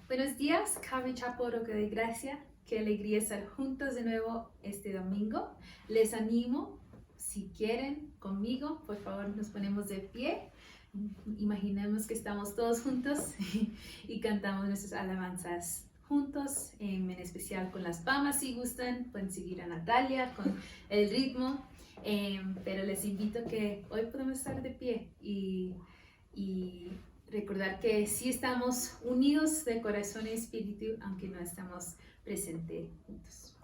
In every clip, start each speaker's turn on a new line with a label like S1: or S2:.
S1: Buenos días, Calvary Chapel Roca de Gracia. Qué alegría estar juntos de nuevo este domingo. Les animo, si quieren, conmigo, por favor, nos ponemos de pie. Imaginemos que estamos todos juntos y cantamos nuestras alabanzas juntos, en especial con las palmas si gustan. Pueden seguir a Natalia con el ritmo, pero les invito que hoy podemos estar de pie y recordar que sí estamos unidos de corazón y espíritu, aunque no estamos presentes juntos.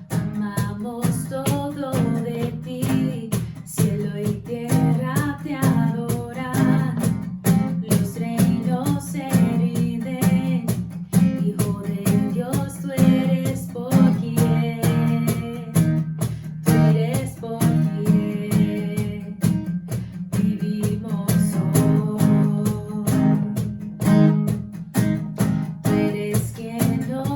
S1: Amamos todo de ti, cielo y tierra te adoran, los reinos se rinden, Hijo de Dios, tú eres por quien, tú eres por quien vivimos hoy. Tú eres quien nos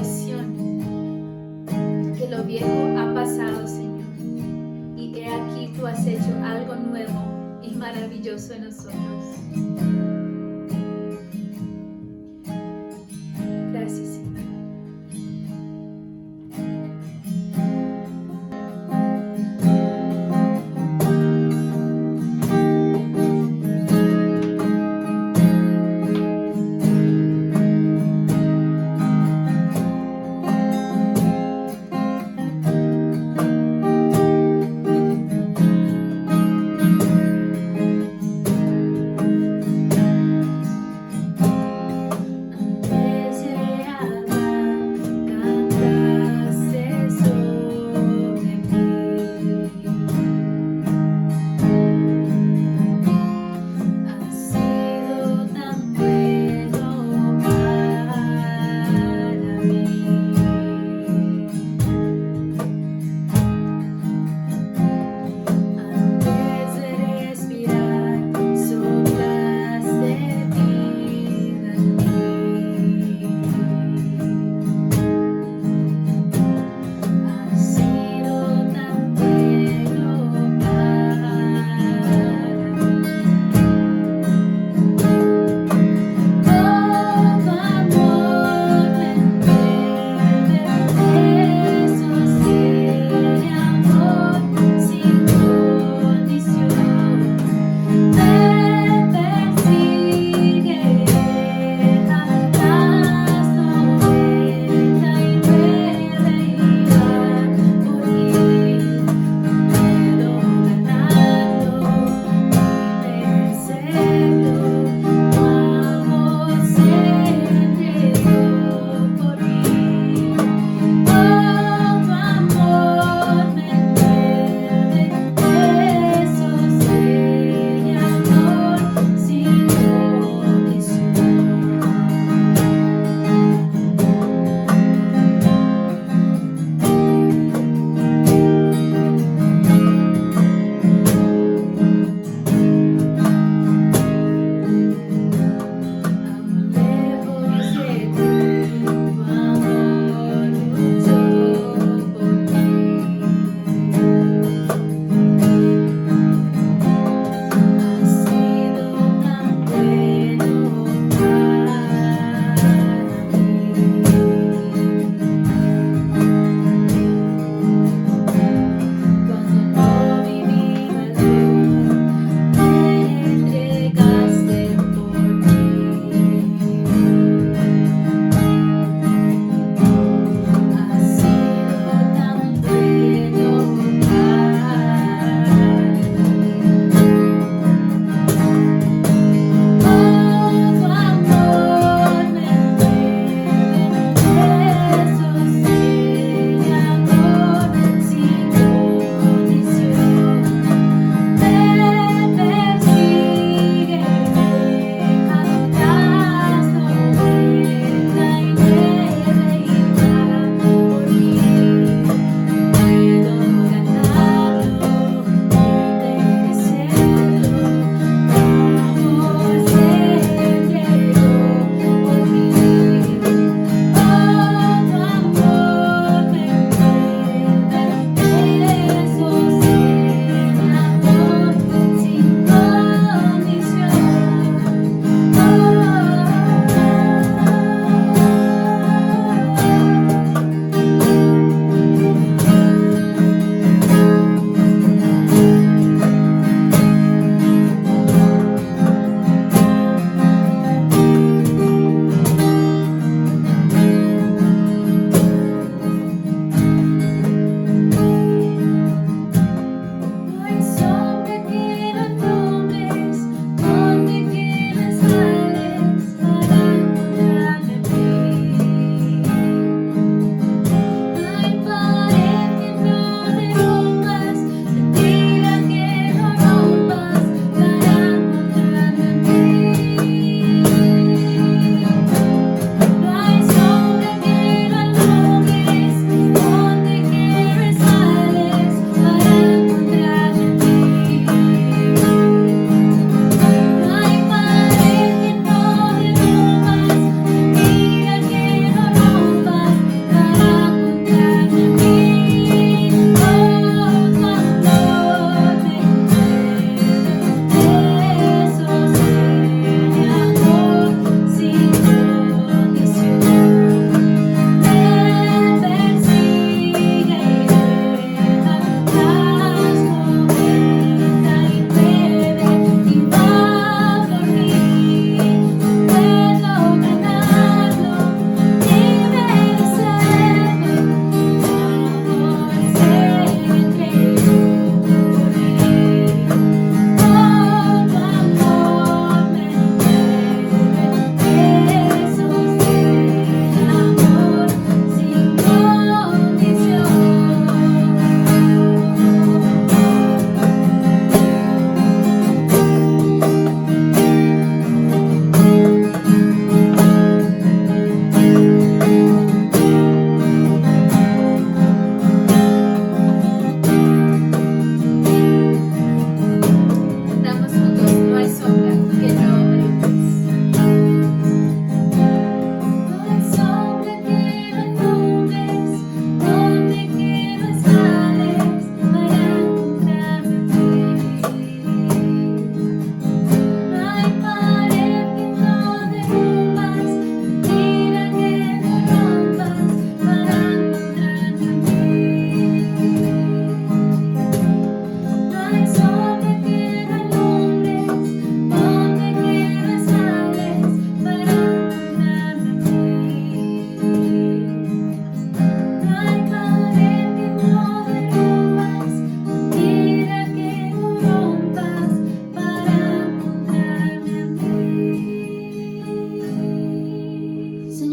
S1: oración, que lo viejo ha pasado, Señor, y he aquí tú has hecho algo nuevo y maravilloso en nosotros. Gracias, Señor.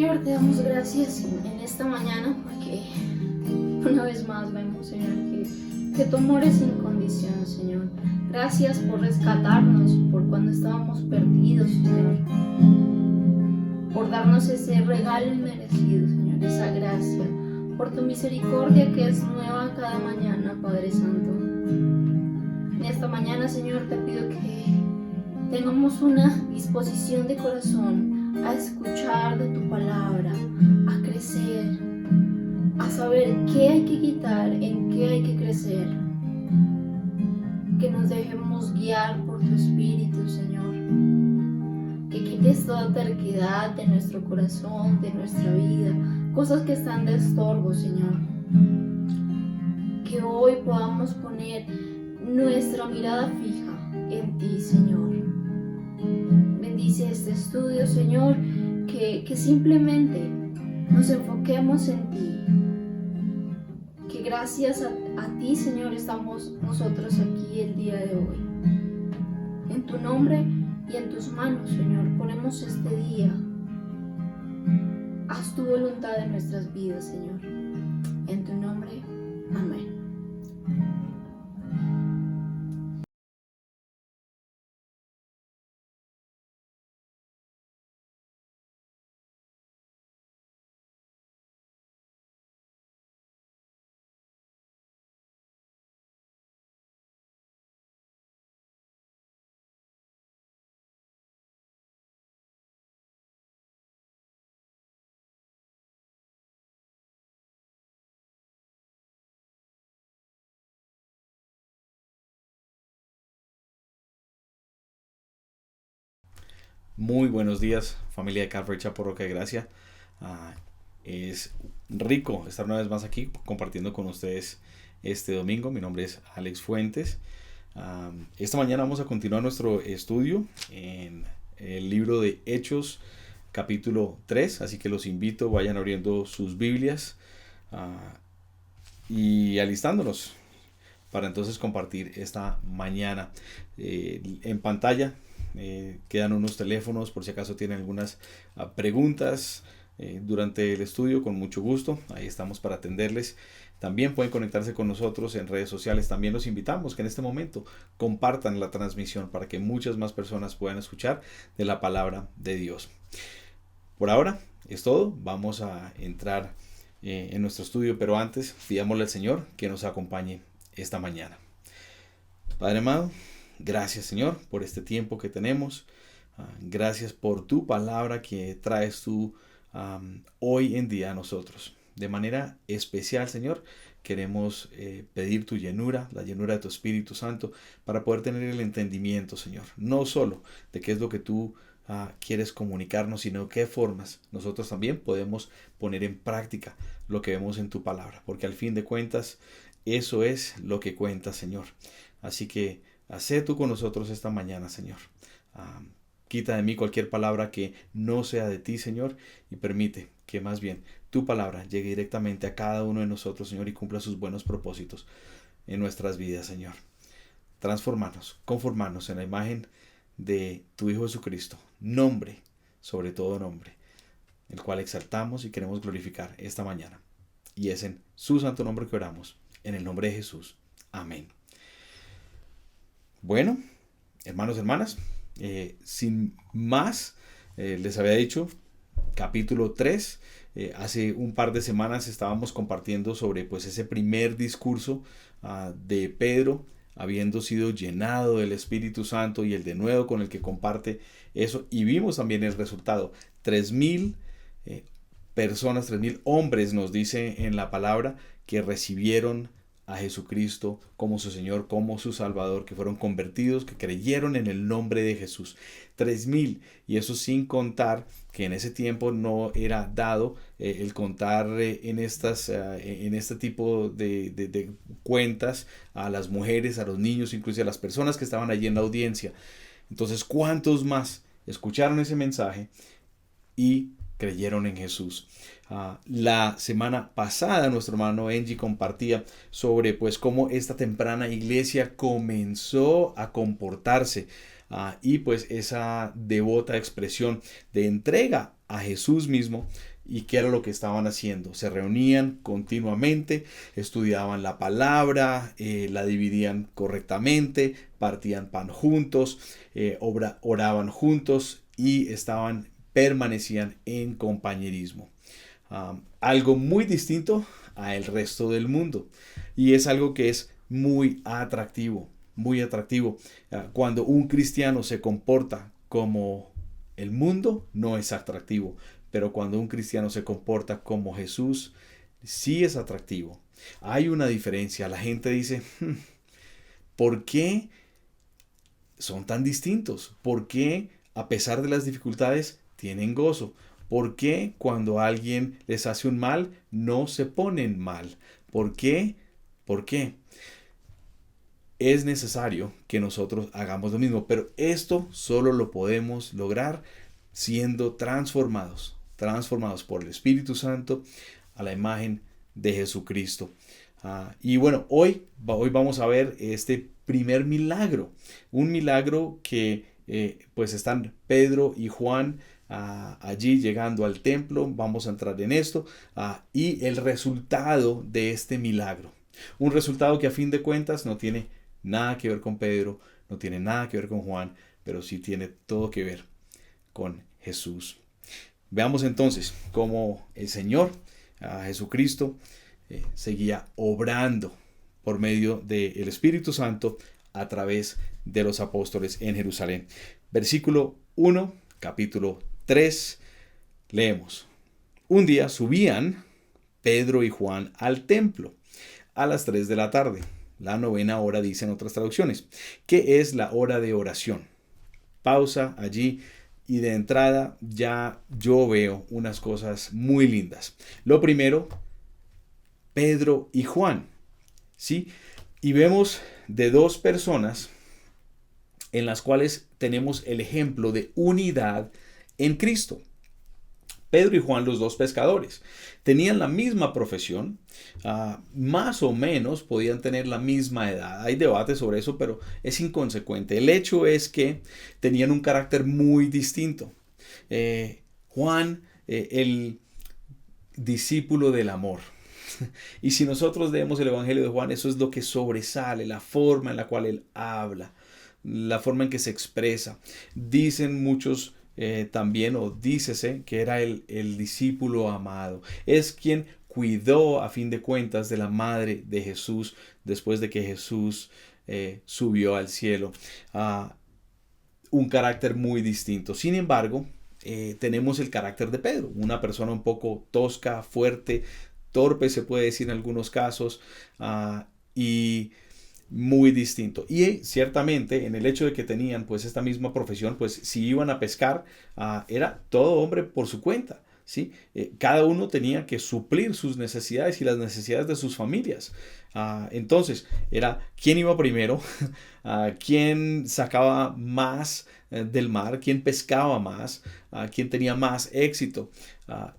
S2: Señor, te damos gracias en esta mañana porque una vez más vemos, Señor, que tu amor es sin condición, Señor. Gracias por rescatarnos, por cuando estábamos perdidos, Señor. Por darnos ese regalo inmerecido, Señor, esa gracia. Por tu misericordia que es nueva cada mañana, Padre Santo. En esta mañana, Señor, te pido que tengamos una disposición de corazón a escuchar de tu palabra, a crecer, a saber qué hay que quitar, en qué hay que crecer. Que nos dejemos guiar por tu Espíritu, Señor. Que quites toda terquedad de nuestro corazón, de nuestra vida, cosas que están de estorbo, Señor. Que hoy podamos poner nuestra mirada fija en ti, Señor. Bendice este estudio, Señor, que simplemente nos enfoquemos en ti. Que gracias a ti, Señor, estamos nosotros aquí el día de hoy. En tu nombre y en tus manos, Señor, ponemos este día. Haz tu voluntad en nuestras vidas, Señor. En tu nombre, amén.
S3: Muy buenos días, familia de Calvary Chapel Roca de Gracia. Es rico estar una vez más aquí compartiendo con ustedes este domingo. Mi nombre es Alex Fuentes. Esta mañana vamos a continuar nuestro estudio en el libro de Hechos, capítulo 3. Así que los invito, vayan abriendo sus Biblias y alistándonos para entonces compartir esta mañana. En pantalla quedan unos teléfonos por si acaso tienen algunas preguntas durante el estudio. Con mucho gusto, ahí estamos para atenderles. También pueden conectarse con nosotros en redes sociales. También los invitamos que en este momento compartan la transmisión para que muchas más personas puedan escuchar de la palabra de Dios. Por ahora es todo. Vamos a entrar en nuestro estudio, pero antes pidámosle al Señor que nos acompañe esta mañana. Padre amado, gracias, Señor, por este tiempo que tenemos. Gracias por tu palabra que traes tú hoy en día a nosotros. De manera especial, Señor, queremos pedir tu llenura, la llenura de tu Espíritu Santo, para poder tener el entendimiento, Señor, no solo de qué es lo que tú quieres comunicarnos, sino qué formas nosotros también podemos poner en práctica lo que vemos en tu palabra, porque al fin de cuentas eso es lo que cuenta, Señor. Así que hacé tú con nosotros esta mañana, Señor. Quita de mí cualquier palabra que no sea de ti, Señor, y permite que más bien tu palabra llegue directamente a cada uno de nosotros, Señor, y cumpla sus buenos propósitos en nuestras vidas, Señor. Transformarnos, conformarnos en la imagen de tu Hijo Jesucristo, nombre, sobre todo nombre, el cual exaltamos y queremos glorificar esta mañana. Y es en su santo nombre que oramos, en el nombre de Jesús. Amén. Bueno, hermanos, hermanas, sin más, les había dicho, capítulo 3, hace un par de semanas estábamos compartiendo sobre pues ese primer discurso de Pedro, habiendo sido llenado del Espíritu Santo, y el denuedo con el que comparte eso, y vimos también el resultado. 3,000 personas, 3,000 hombres, nos dice en la palabra, que recibieron a Jesucristo como su Señor, como su Salvador, que fueron convertidos, que creyeron en el nombre de Jesús. 3,000, y eso sin contar que en ese tiempo no era dado el contar en este tipo de cuentas a las mujeres, a los niños, incluso a las personas que estaban allí en la audiencia. Entonces, ¿cuántos más escucharon ese mensaje y creyeron en Jesús? La semana pasada nuestro hermano Angie compartía sobre pues cómo esta temprana iglesia comenzó a comportarse y pues esa devota expresión de entrega a Jesús mismo, ¿Y qué era lo que estaban haciendo? Se reunían continuamente, estudiaban la palabra, la dividían correctamente, partían pan juntos, oraban juntos y permanecían en compañerismo. Algo muy distinto al resto del mundo. Y es algo que es muy atractivo, muy atractivo. Cuando un cristiano se comporta como el mundo, no es atractivo. Pero cuando un cristiano se comporta como Jesús, sí es atractivo. Hay una diferencia. La gente dice, ¿por qué son tan distintos? ¿Por qué, a pesar de las dificultades, tienen gozo? ¿Por qué cuando alguien les hace un mal, no se ponen mal? ¿Por qué? ¿Por qué? Es necesario que nosotros hagamos lo mismo, pero esto solo lo podemos lograr siendo transformados por el Espíritu Santo a la imagen de Jesucristo. Y bueno, hoy vamos a ver este primer milagro, un milagro que pues están Pedro y Juan allí llegando al templo. Vamos a entrar en esto y el resultado de este milagro, un resultado que a fin de cuentas no tiene nada que ver con Pedro, no tiene nada que ver con Juan, pero sí tiene todo que ver con Jesús. Veamos entonces cómo el Señor, Jesucristo, seguía obrando por medio del Espíritu Santo a través de los apóstoles en Jerusalén. Versículo 1, capítulo 3, leemos. Un día subían Pedro y Juan al templo a las 3 de la tarde. La 9ª hora, dicen otras traducciones, que es la hora de oración. Pausa allí. Y de entrada ya yo veo unas cosas muy lindas. Lo primero, Pedro y Juan, ¿sí? Y vemos de dos personas en las cuales tenemos el ejemplo de unidad en Cristo. Pedro y Juan, los dos pescadores, tenían la misma profesión, más o menos podían tener la misma edad. Hay debate sobre eso, pero es inconsecuente. El hecho es que tenían un carácter muy distinto. Juan, el discípulo del amor. Y si nosotros leemos el Evangelio de Juan, eso es lo que sobresale, la forma en la cual él habla, la forma en que se expresa. Dicen muchos también, o dícese, que era el discípulo amado. Es quien cuidó, a fin de cuentas, de la madre de Jesús después de que Jesús subió al cielo. Un carácter muy distinto. Sin embargo, tenemos el carácter de Pedro, una persona un poco tosca, fuerte, torpe se puede decir en algunos casos, y muy distinto. Y ciertamente en el hecho de que tenían pues esta misma profesión, pues si iban a pescar, era todo hombre por su cuenta, ¿sí? Cada uno tenía que suplir sus necesidades y las necesidades de sus familias. Entonces era quién iba primero, quién sacaba más del mar, quién pescaba más, quién tenía más éxito.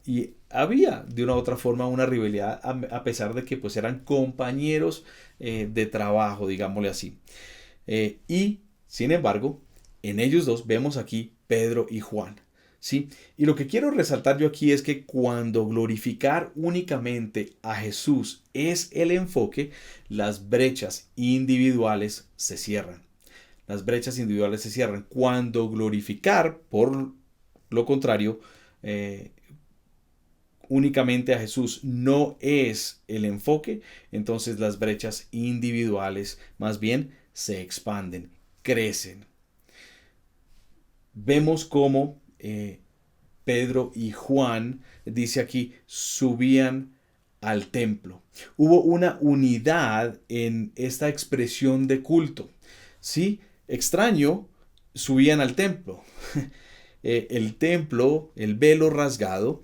S3: Y había de una u otra forma una rivalidad, a pesar de que pues eran compañeros de trabajo, digámosle así. Y sin embargo, en ellos dos vemos aquí Pedro y Juan, ¿sí? Y lo que quiero resaltar yo aquí es que cuando glorificar únicamente a Jesús es el enfoque, las brechas individuales se cierran. Las brechas individuales se cierran. Cuando glorificar, por lo contrario, únicamente a Jesús no es el enfoque, entonces las brechas individuales más bien se expanden, crecen. Vemos cómo Pedro y Juan, dice aquí, subían al templo. Hubo una unidad en esta expresión de culto. ¿Sí? Extraño, subían al templo. El templo, el velo rasgado,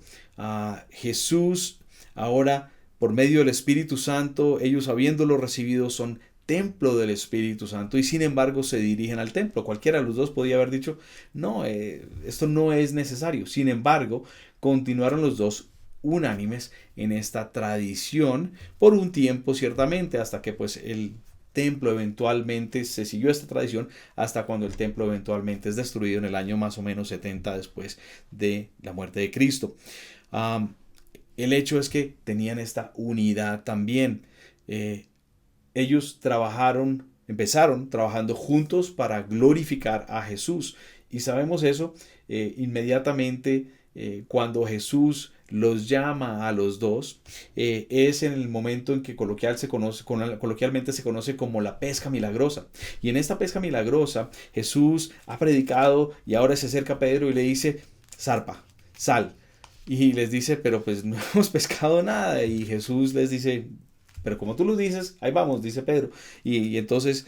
S3: Jesús ahora por medio del Espíritu Santo, ellos habiéndolo recibido son templo del Espíritu Santo y sin embargo se dirigen al templo. Cualquiera de los dos podía haber dicho, no, esto no es necesario. Sin embargo, continuaron los dos unánimes en esta tradición por un tiempo ciertamente, hasta que pues el templo eventualmente se siguió esta tradición hasta cuando el templo eventualmente es destruido en el año más o menos 70 después de la muerte de Cristo. El hecho es que tenían esta unidad también. Ellos empezaron trabajando juntos para glorificar a Jesús. Y sabemos eso inmediatamente cuando Jesús los llama a los dos. Es en el momento en que coloquialmente se conoce como la pesca milagrosa. Y en esta pesca milagrosa Jesús ha predicado y ahora se acerca a Pedro y le dice: zarpa, sal. Y les dice: pero pues no hemos pescado nada. Y Jesús les dice: pero como tú lo dices, ahí vamos, dice Pedro. Y entonces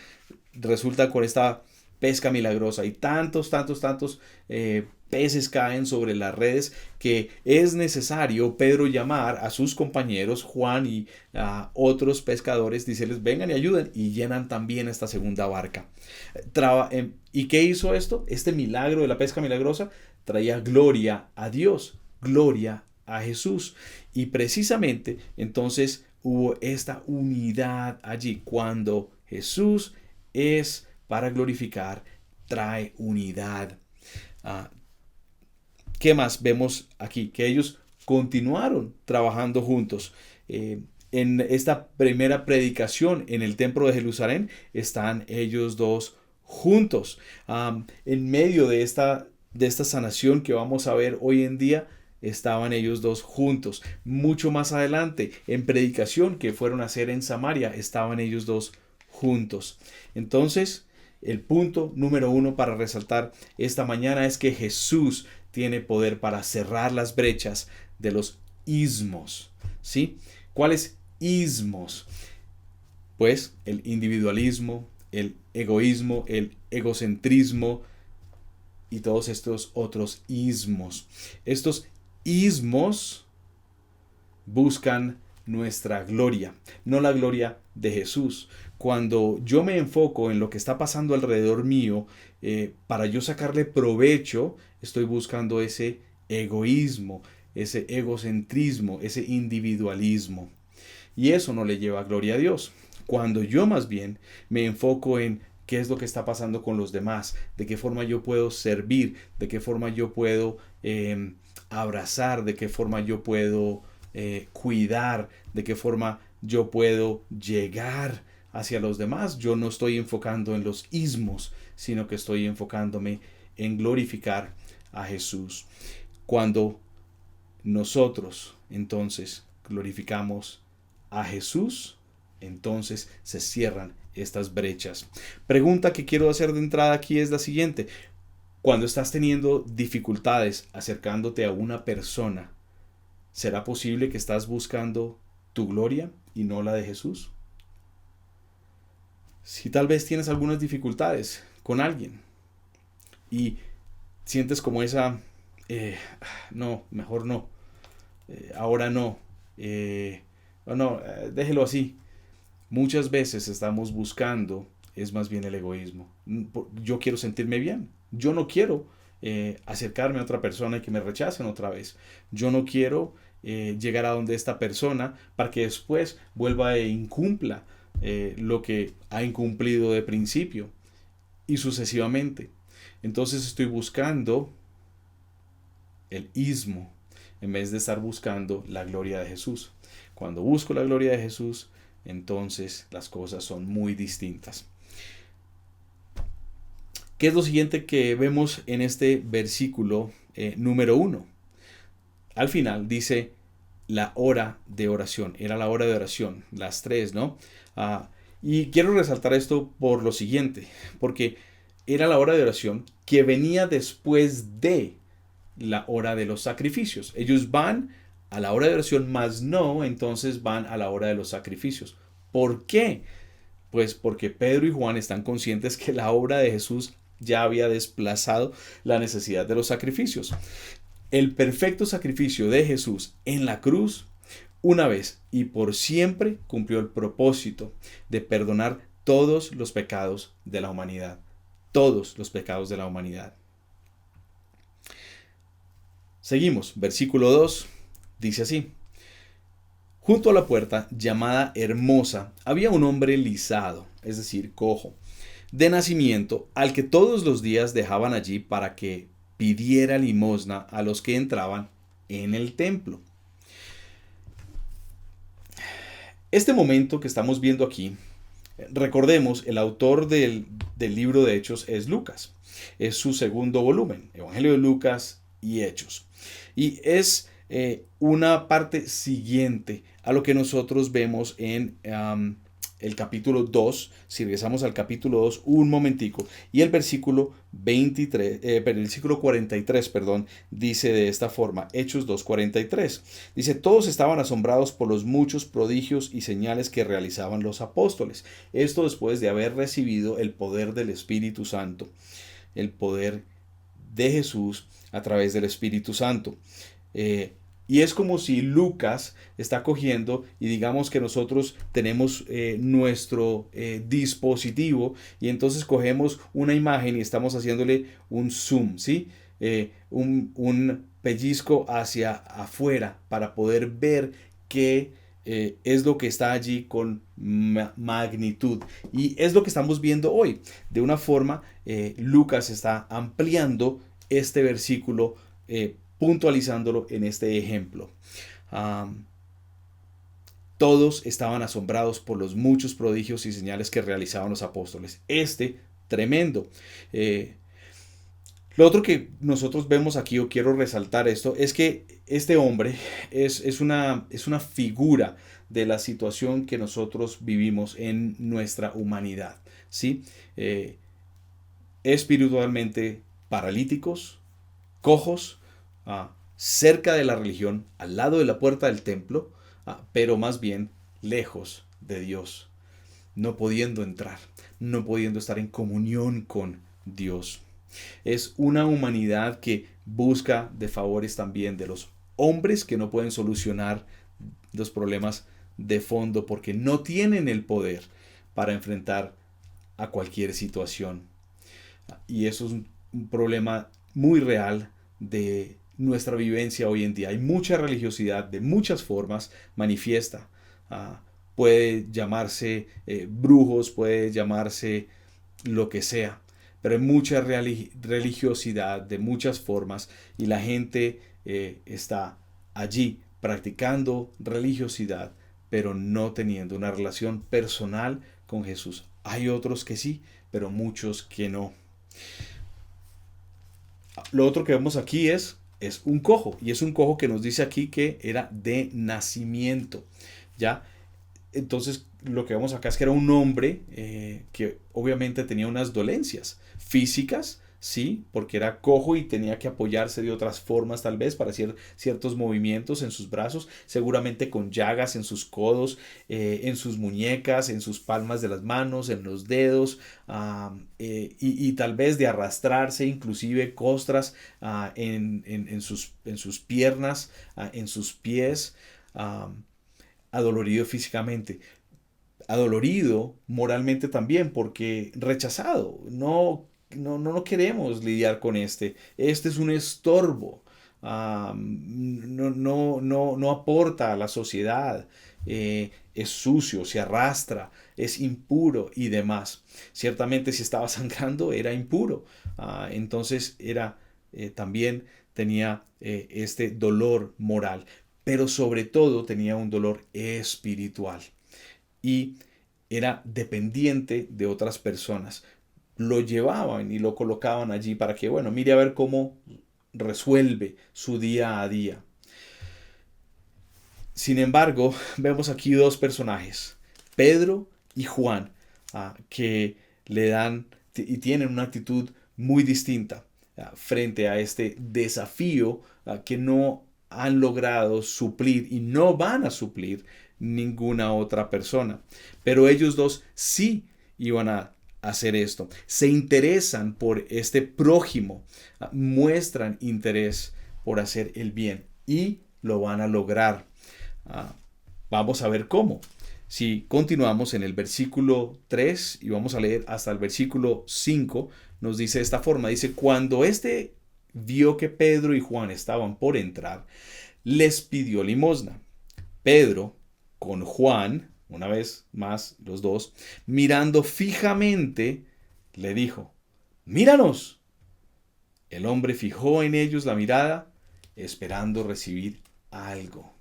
S3: resulta con esta pesca milagrosa y tantos peces caen sobre las redes que es necesario Pedro llamar a sus compañeros Juan y a otros pescadores, diceles: vengan y ayuden, y llenan también esta segunda barca. ¿Y qué hizo esto? Este milagro de la pesca milagrosa traía gloria a Dios, gloria a Jesús, y precisamente entonces hubo esta unidad allí. Cuando Jesús es para glorificar, trae unidad. ¿Qué más vemos aquí? Que ellos continuaron trabajando juntos. En esta primera predicación en el templo de Jerusalén están ellos dos juntos. En medio de esta sanación que vamos a ver hoy en día, estaban ellos dos juntos. Mucho más adelante, en predicación que fueron a hacer en Samaria, estaban ellos dos juntos. Entonces, el punto número 1 para resaltar esta mañana es que Jesús tiene poder para cerrar las brechas de los ismos. ¿Sí? ¿Cuáles ismos? Pues el individualismo, el egoísmo, el egocentrismo y todos estos otros ismos. Estos ismos buscan nuestra gloria, no la gloria de Jesús. Cuando yo me enfoco en lo que está pasando alrededor mío, para yo sacarle provecho, estoy buscando ese egoísmo, ese egocentrismo, ese individualismo. Y eso no le lleva gloria a Dios. Cuando yo más bien me enfoco en qué es lo que está pasando con los demás, de qué forma yo puedo servir, de qué forma yo puedo abrazar, de qué forma yo puedo cuidar, de qué forma yo puedo llegar hacia los demás. Yo no estoy enfocando en los ismos, sino que estoy enfocándome en glorificar a Jesús. Cuando nosotros entonces glorificamos a Jesús, entonces se cierran estas brechas. Pregunta que quiero hacer de entrada aquí es la siguiente: cuando estás teniendo dificultades acercándote a una persona, ¿será posible que estás buscando tu gloria y no la de Jesús? Si tal vez tienes algunas dificultades con alguien y sientes como esa, no, mejor no, ahora no, déjelo así. Muchas veces estamos buscando, es más bien el egoísmo. Yo quiero sentirme bien. Yo no quiero acercarme a otra persona y que me rechacen otra vez. Yo no quiero llegar a donde esta persona para que después vuelva e incumpla lo que ha incumplido de principio, y sucesivamente. Entonces estoy buscando el ismo en vez de estar buscando la gloria de Jesús. Cuando busco la gloria de Jesús, entonces las cosas son muy distintas. ¿Qué es lo siguiente que vemos en este versículo número 1? Al final dice la hora de oración. Era la hora de oración, las 3, ¿no? Y quiero resaltar esto por lo siguiente, porque era la hora de oración que venía después de la hora de los sacrificios. Ellos van a la hora de oración, mas no, entonces van a la hora de los sacrificios. ¿Por qué? Pues porque Pedro y Juan están conscientes que la obra de Jesús ya había desplazado la necesidad de los sacrificios. El perfecto sacrificio de Jesús en la cruz, una vez y por siempre, cumplió el propósito de perdonar todos los pecados de la humanidad. Todos los pecados de la humanidad. Seguimos, versículo 2, dice así: junto a la puerta llamada Hermosa había un hombre lisado, es decir, cojo, de nacimiento, al que todos los días dejaban allí para que pidiera limosna a los que entraban en el templo. Este momento que estamos viendo aquí, recordemos, el autor del libro de Hechos es Lucas. Es su segundo volumen, Evangelio de Lucas y Hechos. Y es una parte siguiente a lo que nosotros vemos en el capítulo 2. Si regresamos al capítulo 2 un momentico, y el versículo 43, dice de esta forma, Hechos 2:43. Dice, todos estaban asombrados por los muchos prodigios y señales que realizaban los apóstoles. Esto después de haber recibido el poder del Espíritu Santo, el poder de Jesús a través del Espíritu Santo. Y es como si Lucas está cogiendo y digamos que nosotros tenemos nuestro dispositivo y entonces cogemos una imagen y estamos haciéndole un zoom, ¿sí? Un pellizco hacia afuera para poder ver qué es lo que está allí con magnitud. Y es lo que estamos viendo hoy. De una forma, Lucas está ampliando este versículo, puntualizándolo en este ejemplo. Todos estaban asombrados por los muchos prodigios y señales que realizaban los apóstoles. Tremendo. Lo otro que nosotros vemos aquí, o quiero resaltar esto, es que este hombre es una figura de la situación que nosotros vivimos en nuestra humanidad, ¿sí? Espiritualmente paralíticos, cojos, cerca de la religión, al lado de la puerta del templo, pero más bien lejos de Dios, no pudiendo entrar, no pudiendo estar en comunión con Dios. Es una humanidad que busca de favores también de los hombres que no pueden solucionar los problemas de fondo porque no tienen el poder para enfrentar a cualquier situación. Y eso es un problema muy real de nuestra vivencia hoy en día. Hay mucha religiosidad de muchas formas manifiesta. Puede llamarse brujos, puede llamarse lo que sea, pero hay mucha religiosidad de muchas formas y la gente está allí practicando religiosidad, pero no teniendo una relación personal con Jesús. Hay otros que sí, pero muchos que no. Lo otro que vemos aquí es un cojo, y es un cojo que nos dice aquí que era de nacimiento, ¿ya? Entonces lo que vemos acá es que era un hombre que obviamente tenía unas dolencias físicas, sí, porque era cojo y tenía que apoyarse de otras formas tal vez para hacer ciertos movimientos en sus brazos, seguramente con llagas en sus codos, en sus muñecas, en sus palmas de las manos, en los dedos, y tal vez de arrastrarse inclusive costras en sus piernas, en sus pies, adolorido físicamente. Adolorido moralmente también porque rechazado, no queremos lidiar con este es un estorbo, no aporta a la sociedad, es sucio, se arrastra, es impuro y demás. Ciertamente si estaba sangrando era impuro, entonces también tenía este dolor moral, pero sobre todo tenía un dolor espiritual y era dependiente de otras personas. Lo llevaban y lo colocaban allí para que, bueno, mire a ver cómo resuelve su día a día. Sin embargo, vemos aquí dos personajes, Pedro y Juan, que le dan y tienen una actitud muy distinta frente a este desafío que no han logrado suplir y no van a suplir ninguna otra persona. Pero ellos dos sí iban a hacer esto. Se interesan por este prójimo, muestran interés por hacer el bien y lo van a lograr. Vamos a ver cómo. Si continuamos en el versículo 3 y vamos a leer hasta el versículo 5, nos dice de esta forma, dice, cuando éste vio que Pedro y Juan estaban por entrar, les pidió limosna. Pedro, con Juan, una vez más los dos, mirando fijamente, le dijo, míranos. El hombre fijó en ellos la mirada esperando recibir algo.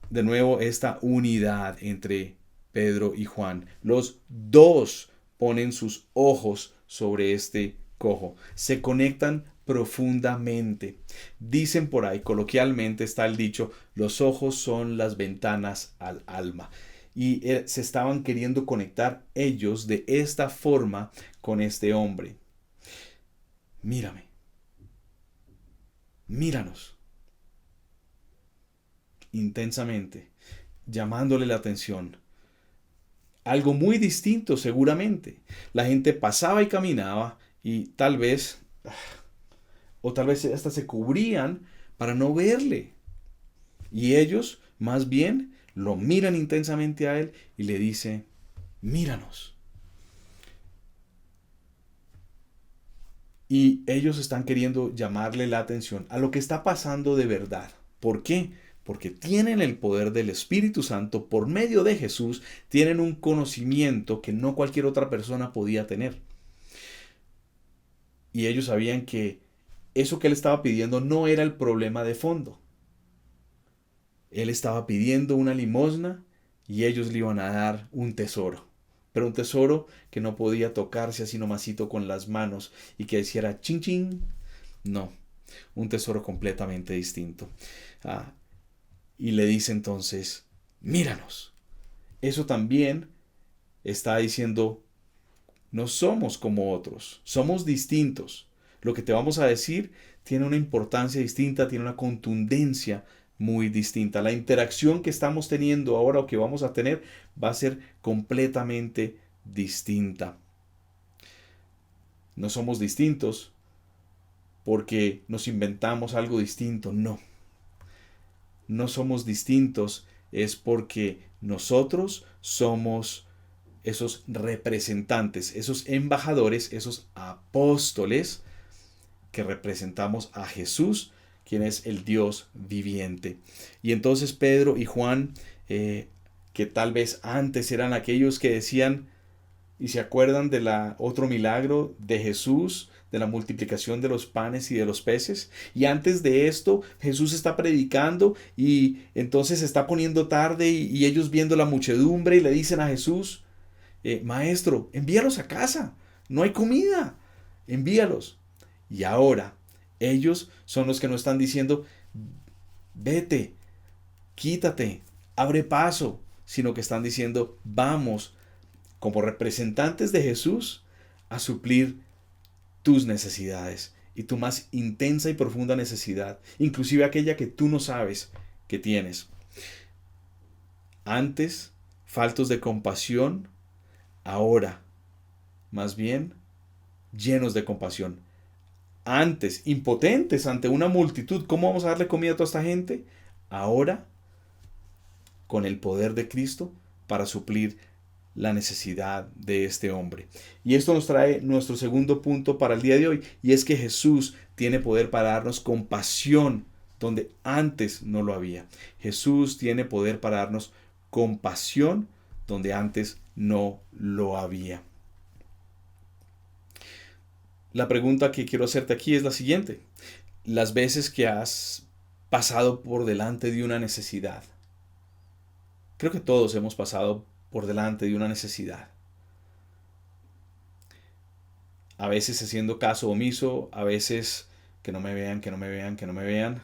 S3: De nuevo, esta unidad entre Pedro y Juan. Los dos ponen sus ojos sobre este cojo. Se conectan profundamente. Dicen por ahí, coloquialmente está el dicho, los ojos son las ventanas al alma. Y se estaban queriendo conectar ellos de esta forma con este hombre. Mírame. Míranos. Intensamente, llamándole la atención. Algo muy distinto seguramente. La gente pasaba y caminaba y tal vez hasta se cubrían para no verle. Y ellos más bien lo miran intensamente a él y le dice, míranos. Y ellos están queriendo llamarle la atención a lo que está pasando de verdad. ¿Por qué? Porque tienen el poder del Espíritu Santo por medio de Jesús, tienen un conocimiento que no cualquier otra persona podía tener. Y ellos sabían que eso que él estaba pidiendo no era el problema de fondo. Él estaba pidiendo una limosna y ellos le iban a dar un tesoro. Pero un tesoro que no podía tocarse así nomasito con las manos y que hiciera chin chin. No, un tesoro completamente distinto. Y le dice entonces, míranos. Eso también está diciendo, no somos como otros, somos distintos. Lo que te vamos a decir tiene una importancia distinta, tiene una contundencia muy distinta. La interacción que estamos teniendo ahora o que vamos a tener va a ser completamente distinta. No somos distintos porque nos inventamos algo distinto, no. No somos distintos es porque nosotros somos esos representantes, esos embajadores, esos apóstoles que representamos a Jesús, quien es el Dios viviente. Y entonces Pedro y Juan, que tal vez antes eran aquellos que decían, y se acuerdan de otro milagro de Jesús, de la multiplicación de los panes y de los peces. Y antes de esto, Jesús está predicando y entonces se está poniendo tarde y ellos viendo la muchedumbre y le dicen a Jesús, Maestro, envíalos a casa, no hay comida, envíalos. Y ahora ellos son los que nos están diciendo, vete, quítate, abre paso, sino que están diciendo, vamos, como representantes de Jesús, a suplir tus necesidades y tu más intensa y profunda necesidad, inclusive aquella que tú no sabes que tienes. Antes, faltos de compasión, ahora, más bien, llenos de compasión. Antes, impotentes ante una multitud, ¿cómo vamos a darle comida a toda esta gente? Ahora, con el poder de Cristo para suplir la necesidad de este hombre. Y esto nos trae nuestro segundo punto para el día de hoy, y es que Jesús tiene poder para darnos compasión donde antes no lo había. Jesús tiene poder para darnos compasión donde antes no lo había. La pregunta que quiero hacerte aquí es la siguiente. Las veces que has pasado por delante de una necesidad, creo que todos hemos pasado por delante de una necesidad. A veces haciendo caso omiso, a veces que no me vean, que no me vean, que no me vean,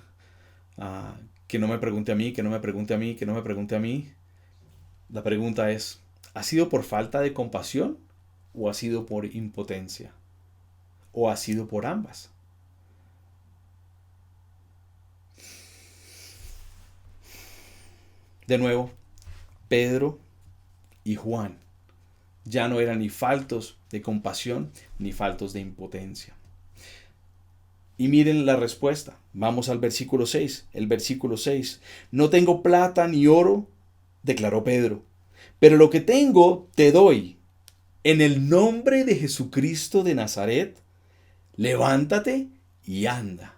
S3: que no me pregunte a mí, que no me pregunte a mí, que no me pregunte a mí. La pregunta es, ¿ha sido por falta de compasión o ha sido por impotencia? ¿O ha sido por ambas? De nuevo, Pedro y Juan ya no eran ni faltos de compasión ni faltos de impotencia. Y miren la respuesta. Vamos al versículo 6. El versículo 6. No tengo plata ni oro, declaró Pedro, pero lo que tengo te doy. En el nombre de Jesucristo de Nazaret, levántate y anda.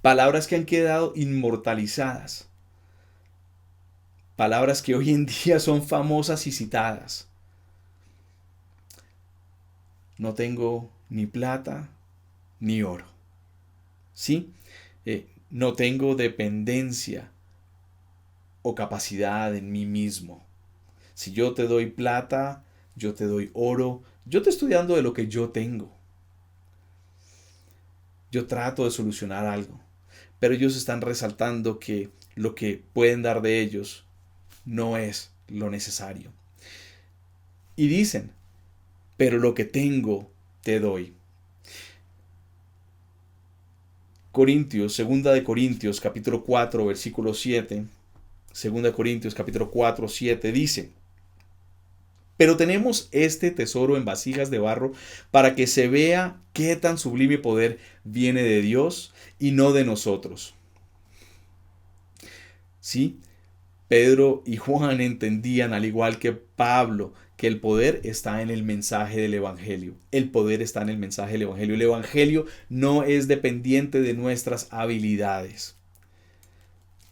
S3: Palabras que han quedado inmortalizadas. Palabras que hoy en día son famosas y citadas. No tengo ni plata ni oro. ¿Sí? no tengo dependencia o capacidad en mí mismo. Si yo te doy plata, yo te doy oro, yo te estoy dando de lo que yo tengo. Yo trato de solucionar algo, pero ellos están resaltando que lo que pueden dar de ellos no es lo necesario. Y dicen, pero lo que tengo te doy. Segunda de Corintios, capítulo 4, versículo 7. Segunda de Corintios, capítulo 4, 7 dice: pero tenemos este tesoro en vasijas de barro para que se vea qué tan sublime poder viene de Dios y no de nosotros. ¿Sí? Pedro y Juan entendían, al igual que Pablo, que el poder está en el mensaje del Evangelio. El poder está en el mensaje del Evangelio. El Evangelio no es dependiente de nuestras habilidades.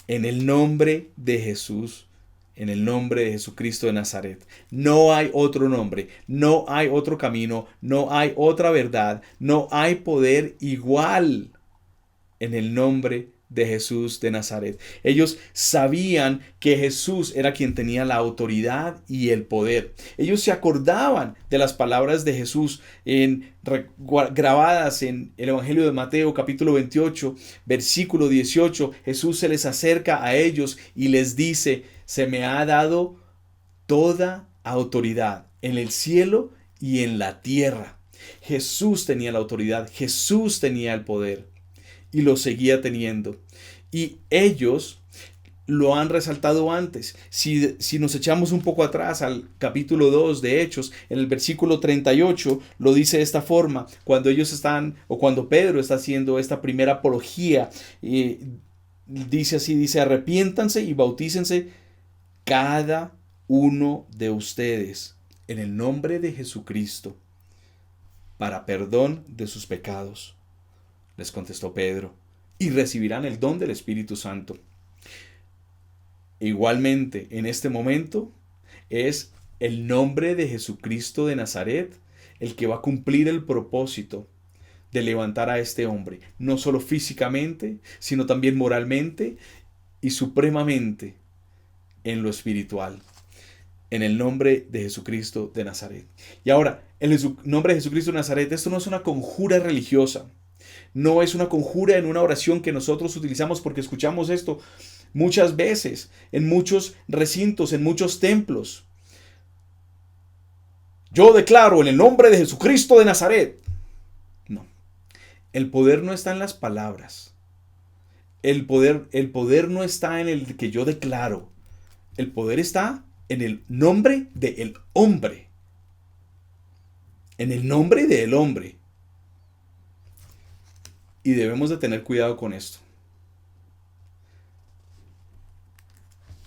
S3: En el nombre de Jesús, en el nombre de Jesucristo de Nazaret, no hay otro nombre, no hay otro camino, no hay otra verdad, no hay poder igual en el nombre de Jesús de Nazaret. Ellos sabían que Jesús era quien tenía la autoridad y el poder. Ellos se acordaban de las palabras de Jesús grabadas en el Evangelio de Mateo capítulo 28, versículo 18. Jesús se les acerca a ellos y les dice: se me ha dado toda autoridad en el cielo y en la tierra. Jesús tenía la autoridad, Jesús tenía el poder. Y lo seguía teniendo. Y ellos lo han resaltado antes. Si nos echamos un poco atrás al capítulo 2 de Hechos, en el versículo 38 lo dice de esta forma: cuando ellos están, o cuando Pedro está haciendo esta primera apología, dice así, dice: arrepiéntanse y bautícense cada uno de ustedes en el nombre de Jesucristo para perdón de sus pecados. Les contestó Pedro, y recibirán el don del Espíritu Santo. Igualmente, en este momento, es el nombre de Jesucristo de Nazaret el que va a cumplir el propósito de levantar a este hombre, no solo físicamente, sino también moralmente y supremamente en lo espiritual. En el nombre de Jesucristo de Nazaret. Y ahora, en el nombre de Jesucristo de Nazaret, esto no es una conjura religiosa. No es una conjura en una oración que nosotros utilizamos, porque escuchamos esto muchas veces en muchos recintos, en muchos templos. Yo declaro en el nombre de Jesucristo de Nazaret. No. El poder no está en las palabras. El poder no está en el que yo declaro. El poder está en el nombre del hombre. En el nombre del hombre. Y debemos de tener cuidado con esto.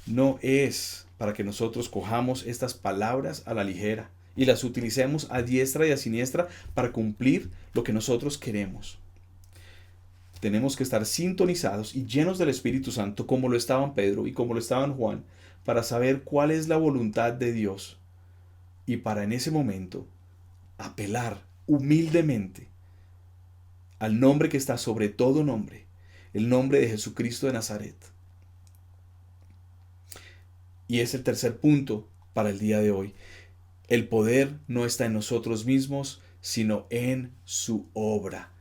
S3: No es para que nosotros cojamos estas palabras a la ligera y las utilicemos a diestra y a siniestra para cumplir lo que nosotros queremos. Tenemos que estar sintonizados y llenos del Espíritu Santo, como lo estaban Pedro y como lo estaban Juan, para saber cuál es la voluntad de Dios y para en ese momento apelar humildemente al nombre que está sobre todo nombre, el nombre de Jesucristo de Nazaret. Y es el tercer punto para el día de hoy. El poder no está en nosotros mismos, sino en su obra,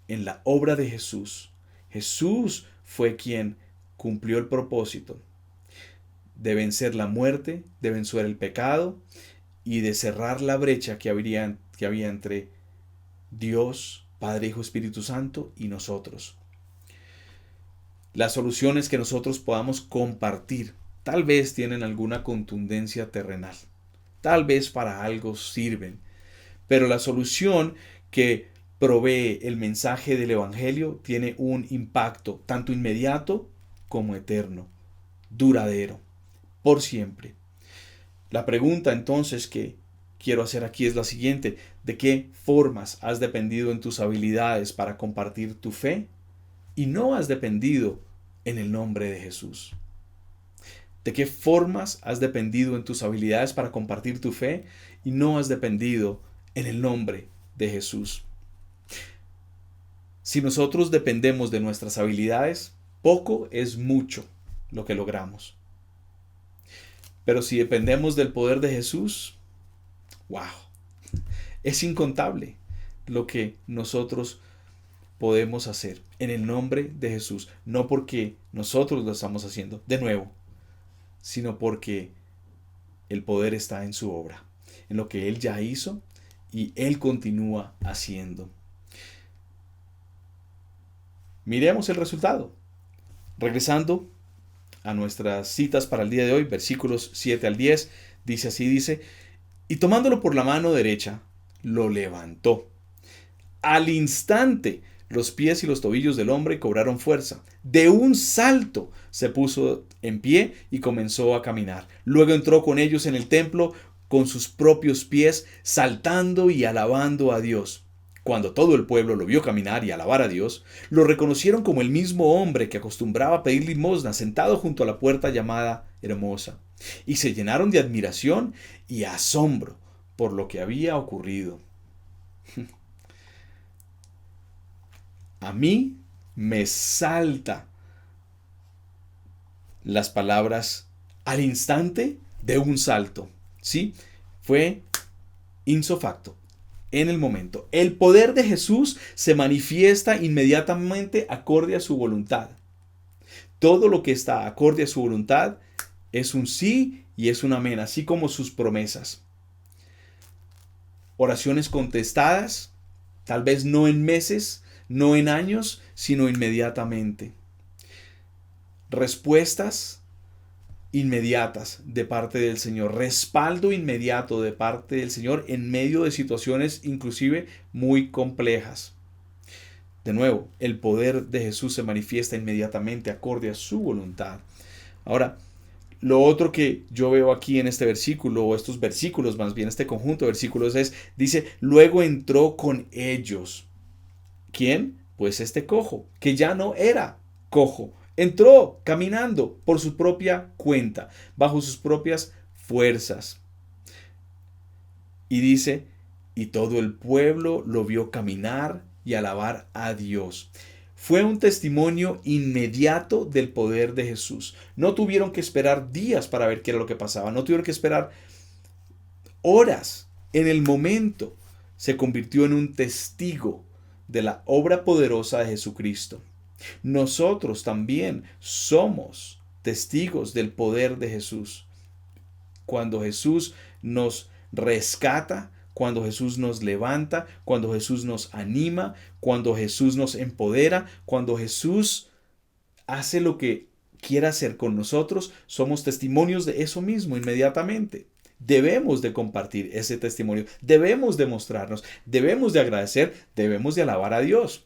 S3: en la obra de Jesús. Jesús fue quien cumplió el propósito de vencer la muerte, de vencer el pecado y de cerrar la brecha que había entre Dios, Padre, Hijo, Espíritu Santo y nosotros. Las soluciones que nosotros podamos compartir tal vez tienen alguna contundencia terrenal. Tal vez para algo sirven. Pero la solución que provee el mensaje del Evangelio tiene un impacto tanto inmediato como eterno, duradero, por siempre. La pregunta entonces que quiero hacer aquí es la siguiente: ¿de qué formas has dependido en tus habilidades para compartir tu fe y no has dependido en el nombre de Jesús? ¿De qué formas has dependido en tus habilidades para compartir tu fe y no has dependido en el nombre de Jesús? Si nosotros dependemos de nuestras habilidades, poco es mucho lo que logramos. Pero si dependemos del poder de Jesús, wow, es incontable lo que nosotros podemos hacer en el nombre de Jesús. No porque nosotros lo estamos haciendo de nuevo, sino porque el poder está en su obra, en lo que Él ya hizo y Él continúa haciendo. Miremos el resultado. Regresando a nuestras citas para el día de hoy, versículos 7 al 10, dice, y tomándolo por la mano derecha, lo levantó. Al instante, los pies y los tobillos del hombre cobraron fuerza. De un salto se puso en pie y comenzó a caminar. Luego entró con ellos en el templo con sus propios pies, saltando y alabando a Dios. Cuando todo el pueblo lo vio caminar y alabar a Dios, lo reconocieron como el mismo hombre que acostumbraba a pedir limosna sentado junto a la puerta llamada Hermosa, y se llenaron de admiración y asombro por lo que había ocurrido. A mí me salta las palabras al instante de un salto. ¿Sí? Fue ipso facto. En el momento. El poder de Jesús se manifiesta inmediatamente acorde a su voluntad. Todo lo que está acorde a su voluntad es un sí y es un amén, así como sus promesas. Oraciones contestadas, tal vez no en meses, no en años, sino inmediatamente. Respuestas inmediatas de parte del Señor, respaldo inmediato de parte del Señor en medio de situaciones inclusive muy complejas. De nuevo, el poder de Jesús se manifiesta inmediatamente acorde a su voluntad. Ahora, lo otro que yo veo aquí en este versículo, o estos versículos más bien, este conjunto de versículos dice, luego entró con ellos. ¿Quién? Pues este cojo, que ya no era cojo. Entró caminando por su propia cuenta, bajo sus propias fuerzas. Y dice, y todo el pueblo lo vio caminar y alabar a Dios. Fue un testimonio inmediato del poder de Jesús. No tuvieron que esperar días para ver qué era lo que pasaba. No tuvieron que esperar horas. En el momento se convirtió en un testigo de la obra poderosa de Jesucristo. Nosotros también somos testigos del poder de Jesús. Cuando Jesús nos rescata, cuando Jesús nos levanta, cuando Jesús nos anima, cuando Jesús nos empodera, cuando Jesús hace lo que quiera hacer con nosotros, somos testimonios de eso mismo inmediatamente. Debemos de compartir ese testimonio, debemos de mostrarnos, debemos de agradecer, debemos de alabar a Dios.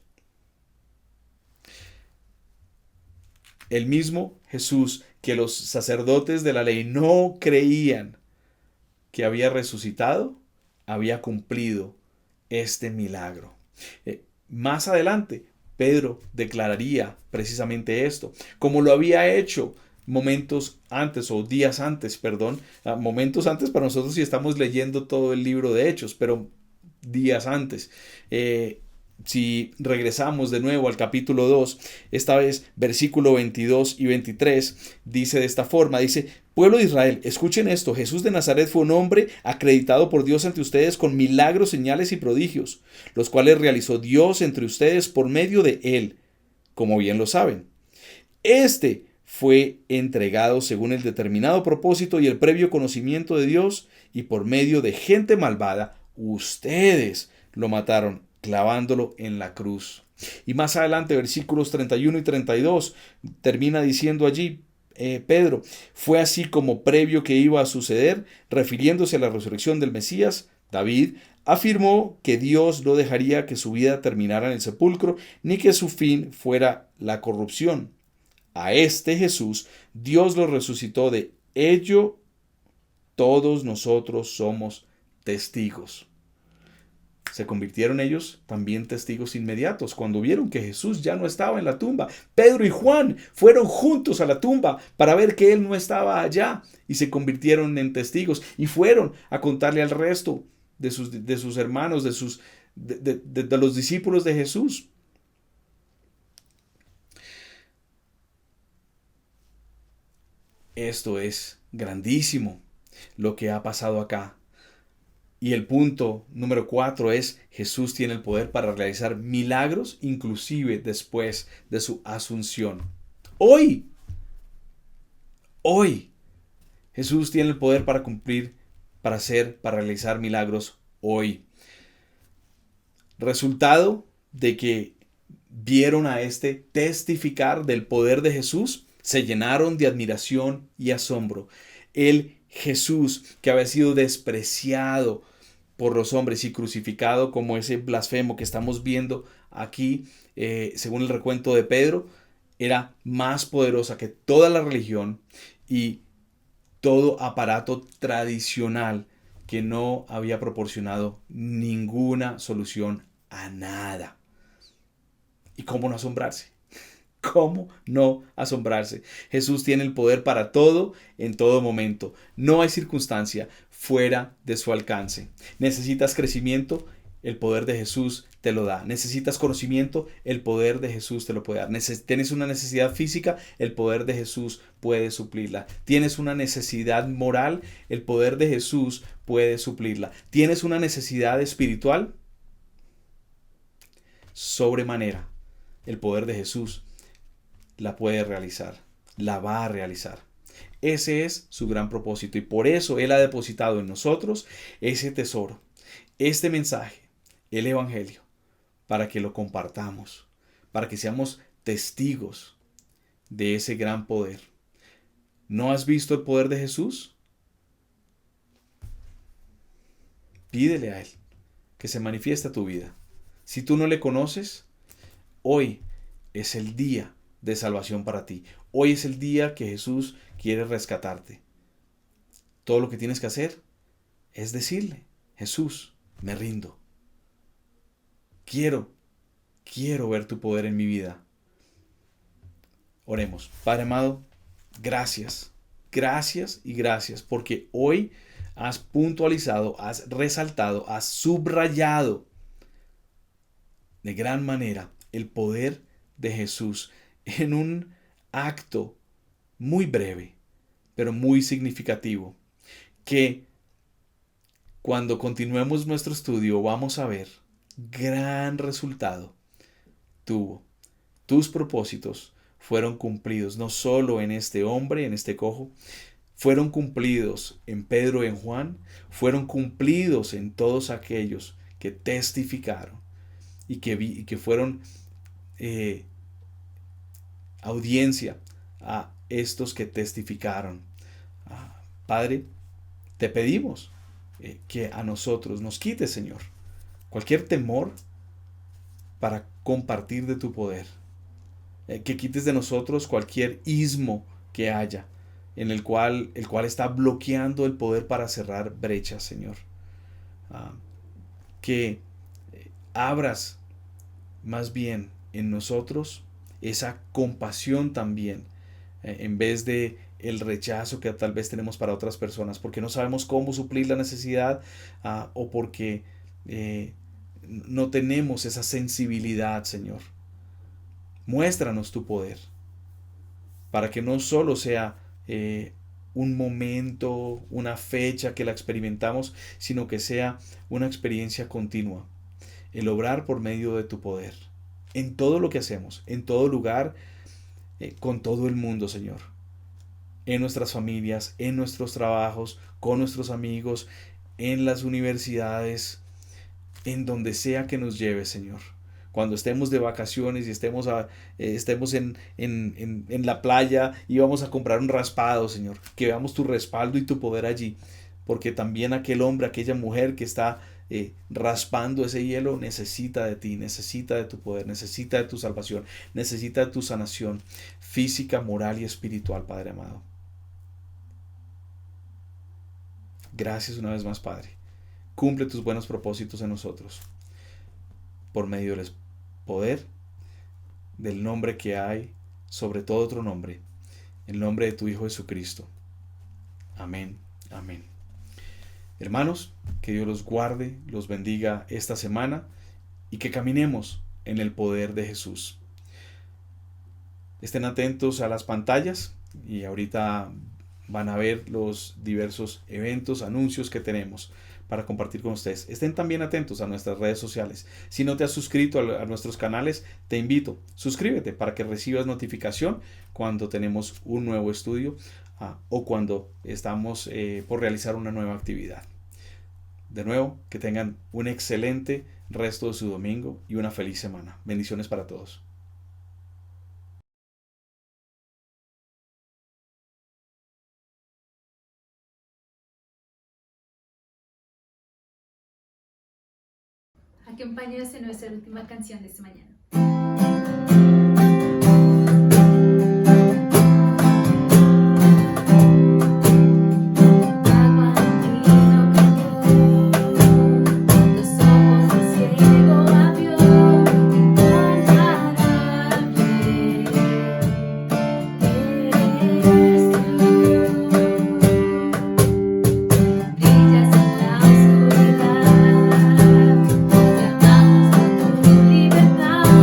S3: El mismo Jesús que los sacerdotes de la ley no creían que había resucitado, había cumplido este milagro. Más adelante, Pedro declararía precisamente esto, como lo había hecho momentos antes para nosotros si estamos leyendo todo el libro de Hechos, pero días antes. Si regresamos de nuevo al capítulo 2, esta vez versículo 22 y 23, dice de esta forma, dice, pueblo de Israel, escuchen esto, Jesús de Nazaret fue un hombre acreditado por Dios ante ustedes con milagros, señales y prodigios, los cuales realizó Dios entre ustedes por medio de él, como bien lo saben. Este fue entregado según el determinado propósito y el previo conocimiento de Dios, y por medio de gente malvada, ustedes lo mataron, clavándolo en la cruz. Y más adelante, versículos 31 y 32, termina diciendo allí Pedro, fue así como previo que iba a suceder, refiriéndose a la resurrección del Mesías, David afirmó que Dios no dejaría que su vida terminara en el sepulcro, ni que su fin fuera la corrupción. A este Jesús, Dios lo resucitó, de ello todos nosotros somos testigos. Se convirtieron ellos también testigos inmediatos cuando vieron que Jesús ya no estaba en la tumba. Pedro y Juan fueron juntos a la tumba para ver que él no estaba allá y se convirtieron en testigos y fueron a contarle al resto de sus hermanos, de los discípulos de Jesús. Esto es grandísimo lo que ha pasado acá. Y el punto número 4 es: Jesús tiene el poder para realizar milagros, inclusive después de su asunción. Hoy, Jesús tiene el poder para cumplir, para realizar milagros hoy. Resultado de que vieron a este testificar del poder de Jesús, se llenaron de admiración y asombro. El Jesús que había sido despreciado por los hombres y crucificado como ese blasfemo que estamos viendo aquí, según el recuento de Pedro, era más poderosa que toda la religión y todo aparato tradicional que no había proporcionado ninguna solución a nada. ¿Y cómo no asombrarse? ¿Cómo no asombrarse? Jesús tiene el poder para todo, en todo momento. No hay circunstancia fuera de su alcance. ¿Necesitas crecimiento? El poder de Jesús te lo da. ¿Necesitas conocimiento? El poder de Jesús te lo puede dar. ¿Tienes una necesidad física? El poder de Jesús puede suplirla. ¿Tienes una necesidad moral? El poder de Jesús puede suplirla. ¿Tienes una necesidad espiritual? Sobremanera, el poder de Jesús la puede realizar, la va a realizar. Ese es su gran propósito y por eso Él ha depositado en nosotros ese tesoro, este mensaje, el Evangelio, para que lo compartamos, para que seamos testigos de ese gran poder. ¿No has visto el poder de Jesús? Pídele a Él que se manifieste a tu vida. Si tú no le conoces, hoy es el día de salvación para ti. Hoy es el día que Jesús quiere rescatarte. Todo lo que tienes que hacer es decirle: Jesús, me rindo. Quiero ver tu poder en mi vida. Oremos. Padre amado, gracias. Gracias y gracias porque hoy has puntualizado, has resaltado, has subrayado de gran manera el poder de Jesús en un acto muy breve, pero muy significativo, que cuando continuemos nuestro estudio vamos a ver gran resultado tuvo. Tus propósitos fueron cumplidos, no solo en este hombre, en este cojo, fueron cumplidos en Pedro y en Juan, fueron cumplidos en todos aquellos que testificaron y que fueron audiencia a estos que testificaron. Padre, te pedimos que a nosotros nos quites, Señor, cualquier temor para compartir de tu poder, que quites de nosotros cualquier ismo que haya en el cual está bloqueando el poder para cerrar brechas, Señor. Que abras más bien en nosotros esa compasión también, en vez de el rechazo que tal vez tenemos para otras personas, porque no sabemos cómo suplir la necesidad o porque no tenemos esa sensibilidad, Señor. Muéstranos tu poder, para que no solo sea un momento, una fecha que la experimentamos, sino que sea una experiencia continua. El obrar por medio de tu poder, en todo lo que hacemos, en todo lugar, con todo el mundo, Señor. En nuestras familias, en nuestros trabajos, con nuestros amigos, en las universidades, en donde sea que nos lleve, Señor. Cuando estemos de vacaciones y estemos en la playa y vamos a comprar un raspado, Señor, que veamos tu respaldo y tu poder allí, porque también aquel hombre, aquella mujer que está raspando ese hielo necesita de ti, necesita de tu poder, necesita de tu salvación, necesita de tu sanación física, moral y espiritual, Padre amado. Gracias una vez más, Padre. Cumple tus buenos propósitos en nosotros por medio del poder del nombre que hay sobre todo otro nombre, el nombre de tu Hijo Jesucristo. Amén, amén. Hermanos, que Dios los guarde, los bendiga esta semana y que caminemos en el poder de Jesús. Estén atentos a las pantallas y ahorita van a ver los diversos eventos, anuncios que tenemos para compartir con ustedes. Estén también atentos a nuestras redes sociales. Si no te has suscrito a nuestros canales, te invito, suscríbete para que recibas notificación cuando tenemos un nuevo estudio o cuando estamos por realizar una nueva actividad. De nuevo, que tengan un excelente resto de su domingo y una feliz semana. Bendiciones para todos.
S1: Acompáñanos en nuestra última canción de esta mañana.
S2: Brillas en la oscuridad, llamamos a tu libertad.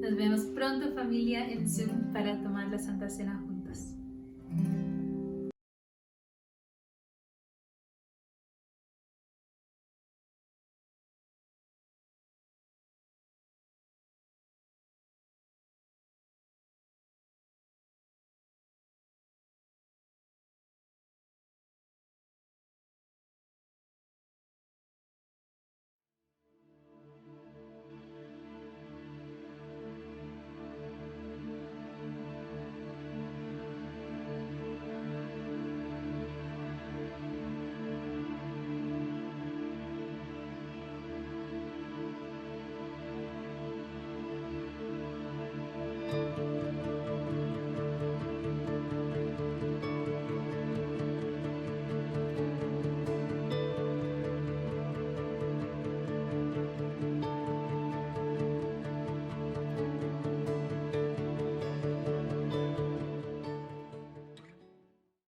S1: Nos vemos pronto, familia, en Zoom para tomar la Santa Cena juntos.